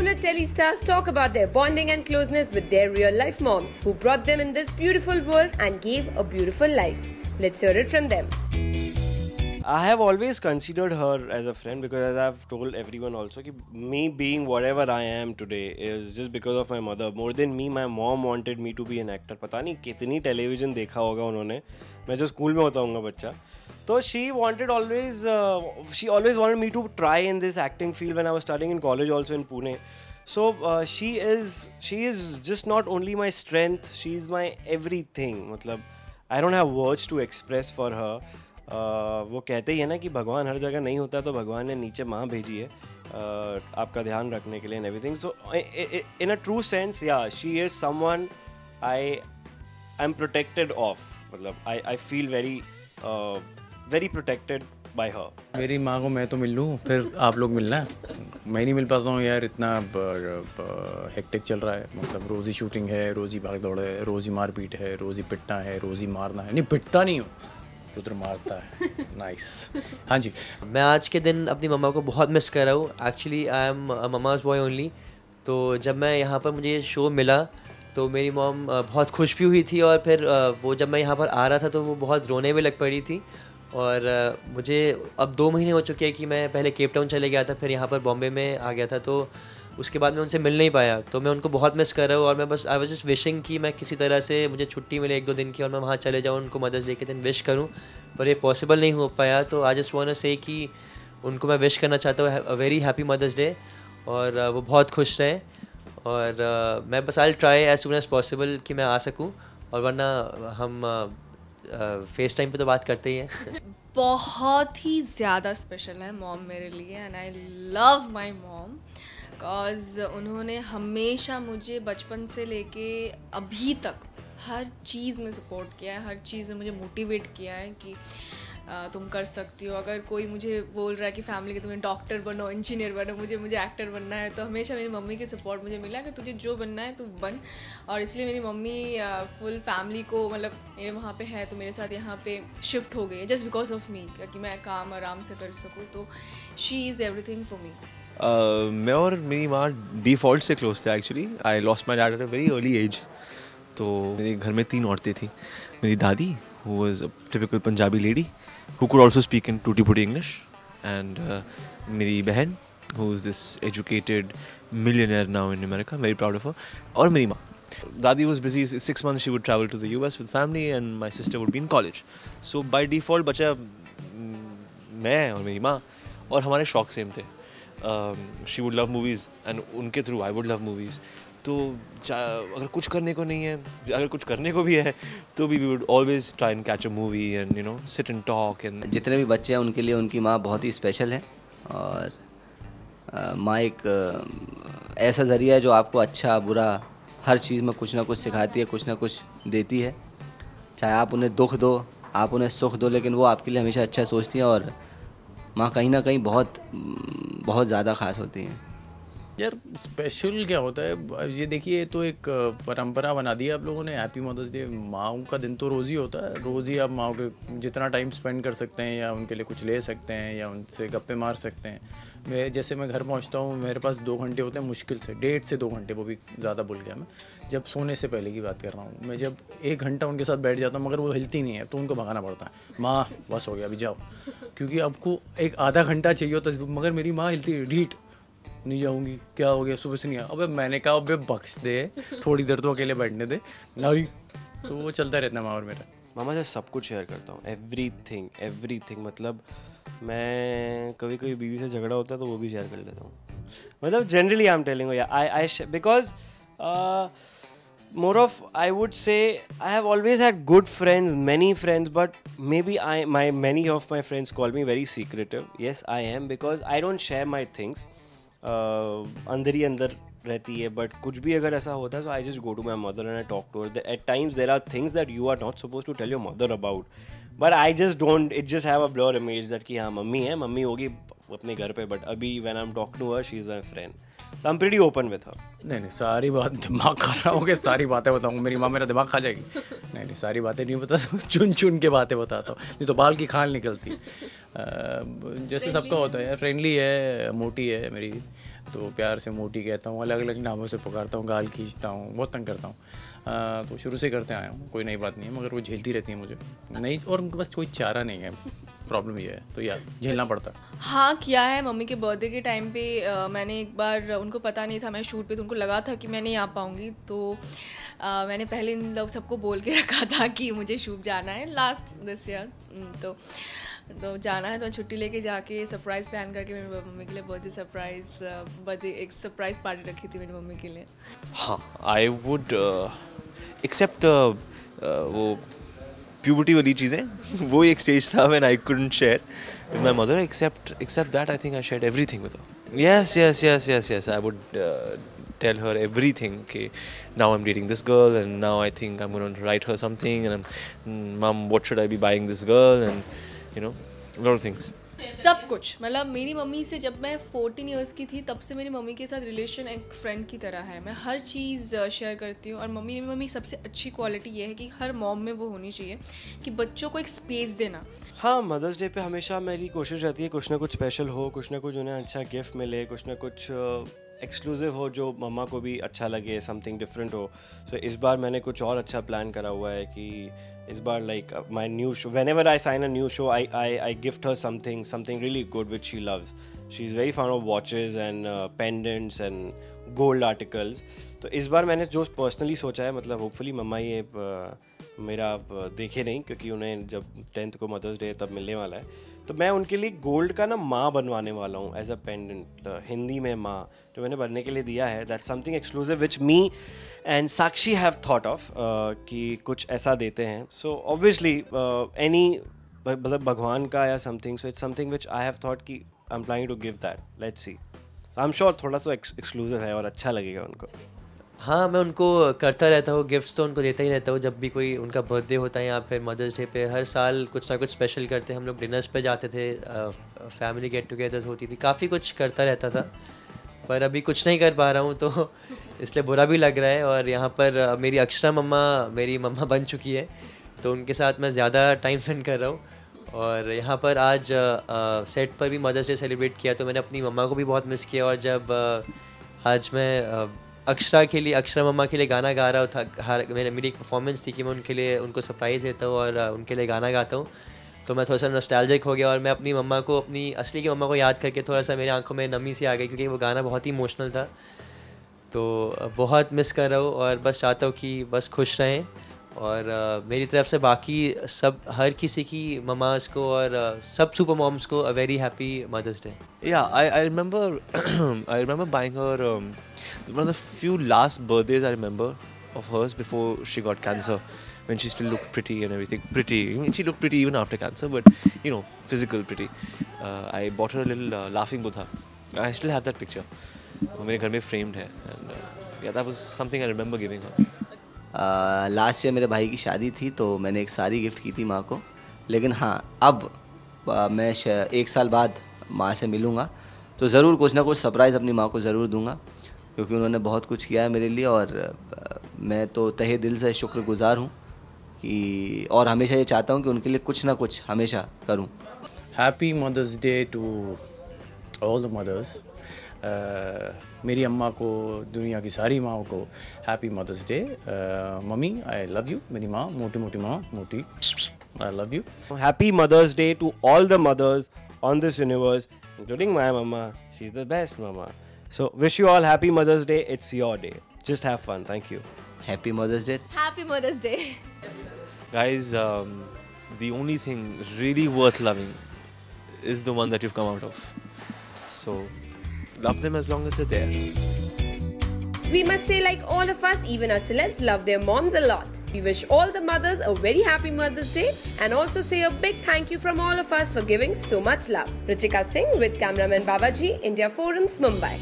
popular telestars talk about their bonding and closeness with their real-life moms who brought them in this beautiful world and gave a beautiful life. Let's hear it from them. I have always considered her as a friend because, as I've told everyone also, कि me being whatever I am today is just because of my mother. More than me, my mom wanted me to be an actor. पता नहीं कितनी television देखा होगा उन्होंने. मैं जो school में होता हूँगा बच्चा. So she always wanted me to try in this acting field when I was studying in college also in Pune. So she is just not only my strength, she is my everything. मतलब I don't have words to express for her. वो कहते ही है ना कि भगवान हर जगह नहीं होता, तो भगवान ने नीचे माँ भेजी है आपका ध्यान रखने के लिए and everything. So in a true sense, yeah, she is someone I am protected of. मतलब I feel very protected by her. मेरी माँ को मैं तो मिल लूँ, फिर आप लोग मिलना. मैं नहीं मिल पाता हूँ यार, इतना हेक्टिक चल रहा है. मतलब रोज़ ही शूटिंग है, रोज़ ही भाग दौड़ है, रोज़ ही मारपीट है, रोज़ ही पिटना है, रोज़ ही मारना है. नहीं, पिटता नहीं हूँ, रुद्र मारता है. नाइस. हाँ जी, मैं आज के दिन अपनी मम्मा को बहुत मिस कर रहा हूँ. Actually I am mumma's boy only. तो जब मैं यहाँ पर मुझे शो मिला तो मेरी मॉम बहुत खुश भी हुई थी, और फिर वो जब मैं यहाँ पर आ रहा था तो वो बहुत रोने भी लग पड़ी थी. और मुझे अब 2 महीने हो चुके हैं कि मैं पहले केप टाउन चले गया था, फिर यहाँ पर बॉम्बे में आ गया था. तो उसके बाद मैं उनसे मिल नहीं पाया, तो मैं उनको बहुत मिस कर रहा हूँ. और मैं बस आई वाज जस्ट विशिंग कि मैं किसी तरह से मुझे छुट्टी मिले 1-2 दिन की और मैं वहाँ चले जाऊँ, उनको मदर्स डे के दिन विश करूँ. पर ये पॉसिबल नहीं हो पाया. तो आई जस्ट वांट टू से कि उनको मैं विश करना चाहता हूँ a very happy mother's day, और वो बहुत खुश रहें. और मैं बस I try as soon as possible कि मैं आ सकूँ, और वरना हम फेस टाइम पे तो बात करते ही हैं. बहुत ही ज़्यादा स्पेशल है मॉम मेरे लिए, and I love my mom because उन्होंने हमेशा मुझे बचपन से लेके अभी तक हर चीज़ में सपोर्ट किया है, हर चीज़ में मुझे मोटिवेट किया है कि तुम कर सकती हो. अगर कोई मुझे बोल रहा है कि फैमिली के तुम्हें डॉक्टर बनो, इंजीनियर बनो, मुझे एक्टर बनना है, तो हमेशा मेरी मम्मी की सपोर्ट मुझे मिला कि तुझे जो बनना है तू बन. और इसलिए मेरी मम्मी फुल फैमिली को मतलब मेरे वहाँ पे है तो मेरे साथ यहाँ पे शिफ्ट हो गई है जस्ट बिकॉज ऑफ मी, कि मैं काम आराम से कर सकूँ. तो she is everything for me. मैं और मेरी माँ डिफ़ॉल्ट से क्लोज थे. Actually I lost my dad at a very early age. तो मेरे घर में 3 औरतें थी. मेरी दादी who was a typical Punjabi lady who could also speak in tutti-frutti English, and मेरी बहन who is this educated millionaire now in America, very proud of her. और मेरी माँ. दादी was busy 6 months. She would travel to the US with family, and my sister would be in college. So by default बचा मैं और मेरी माँ, और हमारे शौक सेम थे. She would love movies and उनके through I would love movies. तो अगर कुछ करने को नहीं है, अगर कुछ करने को भी है, तो भी we would always try and catch a movie and you know sit and talk. and जितने भी बच्चे हैं उनके लिए उनकी माँ बहुत ही स्पेशल है. और माँ एक ऐसा ज़रिया है जो आपको अच्छा बुरा हर चीज़ में कुछ ना कुछ सिखाती है, कुछ ना कुछ देती है. चाहे आप उन्हें दुख दो, आप उन्हें सुख दो, लेकिन वो आपके लिए हमेशा अच्छा सोचती हैं. और माँ कहीं ना कहीं बहुत ज़्यादा ख़ास होती हैं. यार स्पेशल क्या होता है ये देखिए, तो एक परंपरा बना दी है आप लोगों ने. Happy mother's day. माँओं का दिन तो रोज़ ही होता है. रोज़ ही आप माँओं के जितना टाइम स्पेंड कर सकते हैं, या उनके लिए कुछ ले सकते हैं, या उनसे गप्पे मार सकते हैं. मैं घर पहुंचता हूँ, मेरे पास 2 घंटे होते हैं मुश्किल से, 1.5 से 2 घंटे, वो भी ज़्यादा भूल गया मैं. जब सोने से पहले की बात कर रहा हूँ, मैं जब 1 घंटा उनके साथ बैठ जाता हूँ मगर वो हिलती नहीं है, तो उनको भगाना पड़ता है. माँ बस हो गया, अभी जाओ, क्योंकि आपको एक आधा घंटा चाहिए होता है. मगर मेरी माँ हिलती है, ढीठ नहीं जाऊँगी, क्या हो गया, सुबह से नहीं आया. अबे मैंने कहा अबे बख्श दे, थोड़ी देर तो अकेले बैठने दे. नहीं, तो वो चलता रहता है माँ और मेरा. मामा से सब कुछ शेयर करता हूँ, एवरीथिंग. मतलब मैं कभी बीवी से झगड़ा होता है तो वो भी शेयर कर लेता हूँ. मतलब generally I am telling you, I because more of I would say I have always had good friends, many friends, but maybe many of my friends call me very secretive. Yes, I am, because I don't share my things. अंदर ही अंदर रहती है. But कुछ भी अगर ऐसा होता है तो I just go to my mother and I talk to her. At times there are things that you are not suppose to tell your mother about, but I just don't, it just have a blur image that कि हाँ mummy है, mummy होगी अपने घर पे, but अभी when I am talking to her she is my friend. So I'm pretty open with her. नहीं सारी बात दिमाग खा रहा हूँ कि सारी बातें बताऊँ, मेरी माँ मेरा दिमाग खा जाएगी. नहीं सारी बातें नहीं बता, चुन के बातें बताता हूँ, नहीं तो बाल की खाल निकलती. जैसे सबका होता है, फ्रेंडली है, मोटी है मेरी, तो प्यार से मोटी कहता हूँ, अलग अलग नामों से पुकारता हूँ, गाल खींचता हूँ, बहुत तंग करता हूँ। तो शुरू से करते आया हूँ, कोई नई बात नहीं है, मगर वो झेलती रहती है मुझे नहीं, और उनके पास कोई चारा नहीं है, प्रॉब्लम ये है, तो यार झेलना पड़ता है। हाँ किया है, मम्मी के बर्थडे के टाइम पे मैंने एक बार, उनको पता नहीं था मैं शूट पे, तो उनको लगा था कि मैं नहीं आ पाऊँगी, तो मैंने पहले इन लोग सबको बोल के रखा था कि मुझे शूट जाना है लास्ट दिस ईयर, तो जाना है, तो छुट्टी लेके जाके सरप्राइज़ प्लान करके मेरी मम्मी के लिए बर्थडे एक सरप्राइज़ पार्टी रखी थी मेरी मम्मी के लिए। हाँ, आई वुड एक्सेप्ट वो प्यूबर्टी वाली चीज़ें, वो एक स्टेज था when I couldn't share with my mother, except that I think I shared everything with her. Yes, I would tell her everything. Okay, now I'm dating this girl, and now I think I'm going to write her something, and Mom, what should I be buying this girl, and a lot of things. सब कुछ, मतलब मेरी mummy से जब मैं 14 years की थी तब से मेरी मम्मी के साथ रिलेशन एक फ्रेंड की तरह है, मैं हर चीज़ शेयर करती हूँ। और मम्मी सबसे अच्छी क्वालिटी ये है कि हर मॉम में वो होनी चाहिए कि बच्चों को एक स्पेस देना। हाँ, मदर्स डे पे हमेशा मेरी कोशिश रहती है कुछ ना कुछ स्पेशल हो, कुछ ना कुछ उन्हें अच्छा गिफ्ट मिले, कुछ ना कुछ एक्सक्लूसिव हो जो मम्मा को भी अच्छा लगे, समथिंग डिफरेंट हो। सो इस बार मैंने कुछ और अच्छा प्लान करा हुआ है कि इस बार like my new show, whenever I sign a new show, I gift her something really good which she loves. She's very fond of watches and pendants and gold articles. तो इस बार मैंने जो पर्सनली सोचा है, मतलब होपफुली मम्मा ये मेरा देखे नहीं, क्योंकि उन्हें जब 10th को मदर्स डे तब मिलने वाला है, तो मैं उनके लिए गोल्ड का ना माँ बनवाने वाला हूँ एज अ पेंडेंट, हिंदी में माँ, जो मैंने बनने के लिए दिया है। That's something exclusive which me and Sakshi have thought of कि कुछ ऐसा देते हैं। सो ऑब्वियसली एनी मतलब भगवान का या something, so it's something which I have thought कि I am planning to give that, let's see. I am sure थोड़ा सा एक्सक्लूसिव है और अच्छा लगेगा उनको। हाँ, मैं उनको करता रहता हूँ, गिफ्ट्स तो उनको देता ही रहता हूँ। जब भी कोई उनका बर्थडे होता है या फिर मदर्स डे पे, हर साल कुछ ना कुछ स्पेशल करते हैं। हम लोग डिनर्स पे जाते थे, फैमिली गेट टुगेदर्स होती थी, काफ़ी कुछ करता रहता था, पर अभी कुछ नहीं कर पा रहा हूँ, तो इसलिए बुरा भी लग रहा है। और यहाँ पर मेरी अक्षरा मम्मा मेरी मम्मा बन चुकी है, तो उनके साथ मैं ज़्यादा टाइम स्पेंड कर रहा हूँ। और यहाँ पर आज सेट पर भी मदर्स डे सेलिब्रेट किया, तो मैंने अपनी मम्मा को भी बहुत मिस किया। और जब आज मैं अक्षरा मम्मा के लिए गाना गा रहा था, मेरी एक परफॉर्मेंस थी कि मैं उनके लिए उनको सरप्राइज़ देता हूँ और उनके लिए गाना गाता हूँ, तो मैं थोड़ा सा नॉस्टैल्जिक हो गया। और मैं अपनी मम्मा को, अपनी असली की मम्मा को याद करके थोड़ा सा मेरी आंखों में नमी सी आ गई, क्योंकि वो गाना बहुत ही इमोशनल था। तो बहुत मिस कर रहा हूँ और बस चाहता हूँ कि बस खुश रहें। और मेरी तरफ से बाकी सब हर किसी की ममास को और सब सुपर मॉम्स को a very happy mother's day. Yeah, I remember I remember buying her one of the few last birthdays I remember of hers before she got cancer, when she still looked pretty and everything. Pretty, I mean, she looked pretty even after cancer, but physical pretty. I bought her a little laughing Buddha. I still have that picture. मेरे घर में framed है, and yeah, that was something I remember giving her. Last year मेरे भाई की शादी थी, तो मैंने एक साड़ी गिफ्ट की थी माँ को। लेकिन हाँ, अब मैं 1 साल बाद माँ से मिलूँगा, तो ज़रूर कुछ ना कुछ सरप्राइज़ अपनी माँ को ज़रूर दूँगा, क्योंकि उन्होंने बहुत कुछ किया है मेरे लिए। और मैं तो तहे दिल से शुक्रगुजार हूँ कि, और हमेशा ये चाहता हूँ कि उनके लिए कुछ ना कुछ हमेशा करूँ। Happy mother's day to all the mothers. मेरी अम्मा को, दुनिया की सारी माँओं को हैप्पी मदर्स डे। मम्मी, आई लव यू। मेरी माँ, मोटी माँ, मोटी, I love you. Happy Mother's Day to all the mothers on this universe, including my mama. She's the best mama. So wish you all happy Mother's Day. It's your day. Just have fun. Thank you. Happy mother's day. Happy mother's day. Guys, the only thing really worth loving is the one that you've come out of. So love them as long as they're there. We must say, like all of us, even our celebs love their moms a lot. We wish all the mothers a very happy Mother's Day and also say a big thank you from all of us for giving so much love. Ruchika Singh with cameraman Babaji, India Forums, Mumbai.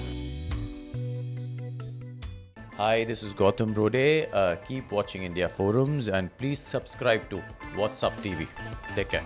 Hi, this is Gautam Brode. Keep watching India Forums and please subscribe to What's Up TV. Take care.